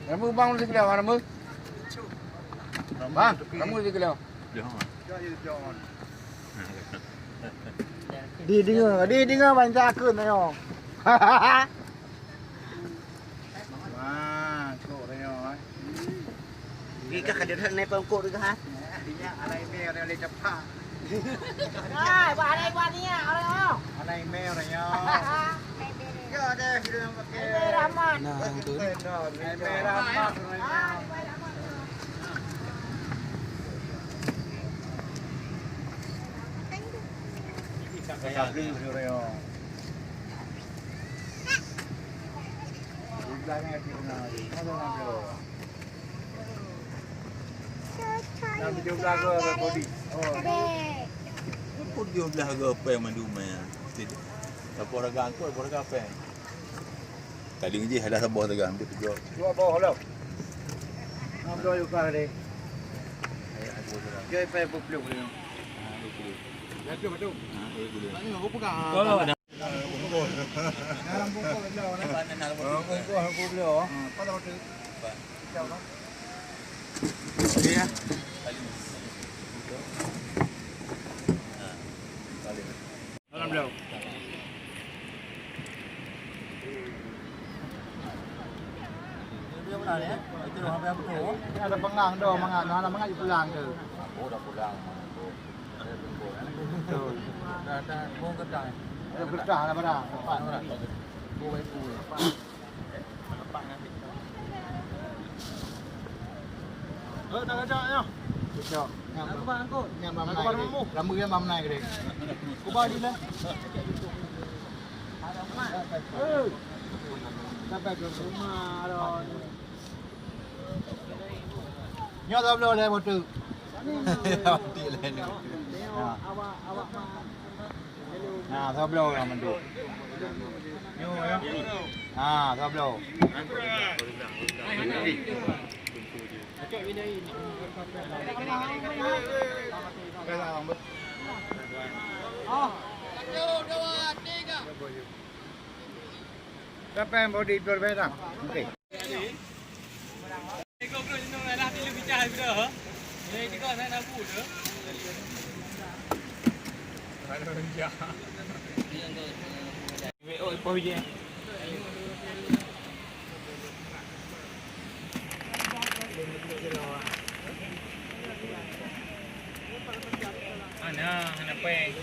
Kamu bang mesti keliau kamu. Bang, kamu mesti keliau. Di dengar banyak akun ayo. Wah, kok ayo. Ni ka kadir ni pangkok dekat ha. Dinya alai me ale cepat. Hai, buat ni alai. Alai me orangnya. Ya deh, kita pakai Rahman. Nah, itu. Rahman. Kayak beli yo. Jumlahnya kira ada ngambil. Ngambil jumlah ke body. Oh. Pun jumlah ke apa yang mandu maya. Apa orang ganggu, apa orang apa? Tadi ni je ada sabah tegak ambil tujuh. Dua bawah lah. Ambil juga ada. Dia pay berpuluh ni. 20. Betul betul. 20. Ini aku pegang. Kalau ada. Dalam bungkus belau ni. Bungkus belau. Pada waktu. Jauh tak? Ini ya. Dalam belau. Itu sampai apa tu? Ada pengang dah, mangat di pelang tu. Oh, dah pelang. Betul. Dah bong kedah. Ada kedah dah pada. Tempat. Bong itu. Tempat nanti. Dah kajaknya. Kejak. Ngam bang angkut. Ngam bam naik. Lama dia bam naik dia. Ku bagi lah. Ada mat. sampai ke rumah dah. Nyo tak boleh motor. Mati lain ni. Awak nah, tak boleh orang mandu. Nyo ya. Tak boleh. Cek video ini. Siapa yang mau diimpor berak? Okey. Kau perlu jenung lah dia lebih cahaya dah. Jadi juga saya nak buat dah. Ada renjak. Oh, apa je? Ana peng.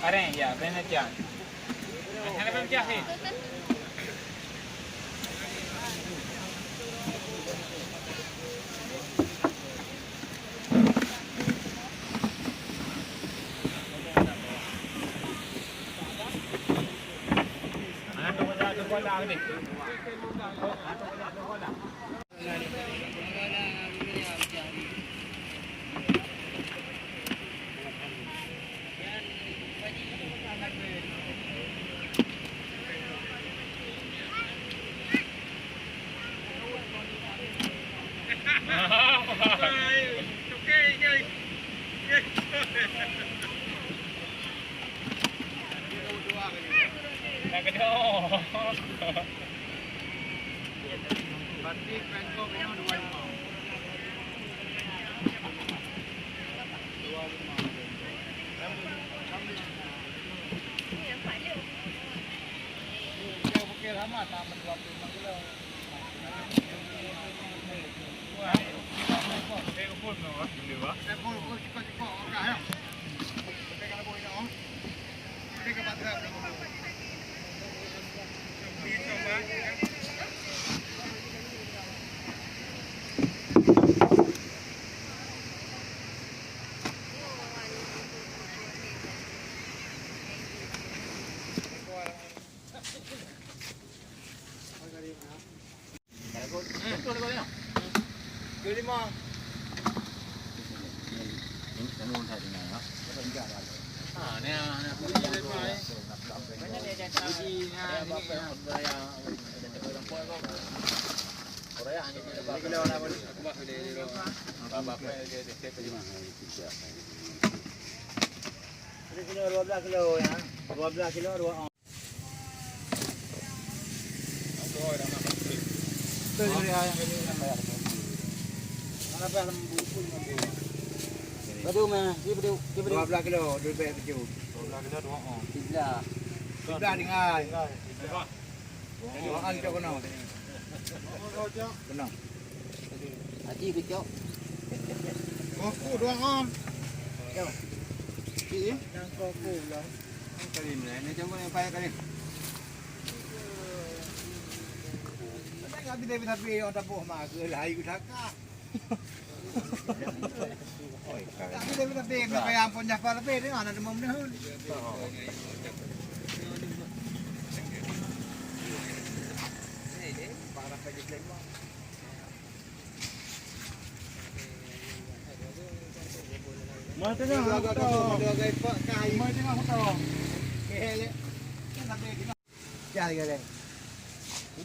Karen, ya, benar je. Ana peng jahe. Ni. Batik Bangkok ini 25. Jauh bukit lama tamat 25 kilo. Wah, saya pun nak beli wah. Saya pun cepat-cepat okah ya. Kita kalau boleh dah. Kita ke pasar. Ini coba. Lima. Ini kamu nak di mana? Ni banyak dia jangan uji Korea ni kilo nak beli. Apa dia kilo 12 kilo ya. 12 kilo 2 on. Tu dia yang ini yang bayar. Mana bayar lembu pun lembu. Badu mah, dia badu 12 kilo, dia bayar baju. 12 kilo 2 on. 13. 13 dengar. 2 on cok kena. Kena. Haji kecok. Koku 2 on. Yo. Ki, yang koku lah. Kali ni jangan yang payah kali. Tapi orang tabuh mak ke lah air takak. Tapi kaya ampun Jafar lebih dengan ada demam dah. Parah saja lembang. Mai tengah hotel. Ada pak kai. Mai tengah hotel. Kele. Sampai di mana? Cari kele.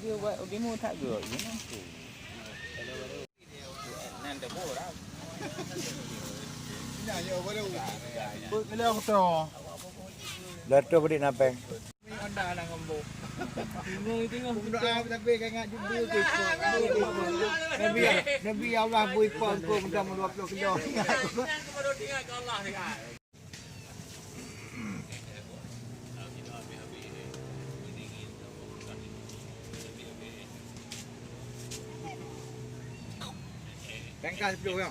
Dia buat demo tak ke? Dia mampu. Nanti borak. Ini ayo baru. Boleh aku tahu. Dato beri napeng. Anda nak ngomong. Tengok doa tapi kagak jumpa ke. Nabi Allah bui pon ko minta 20 kilo. Kepada tinggal ke Allah ni. Bengkel 10 ya.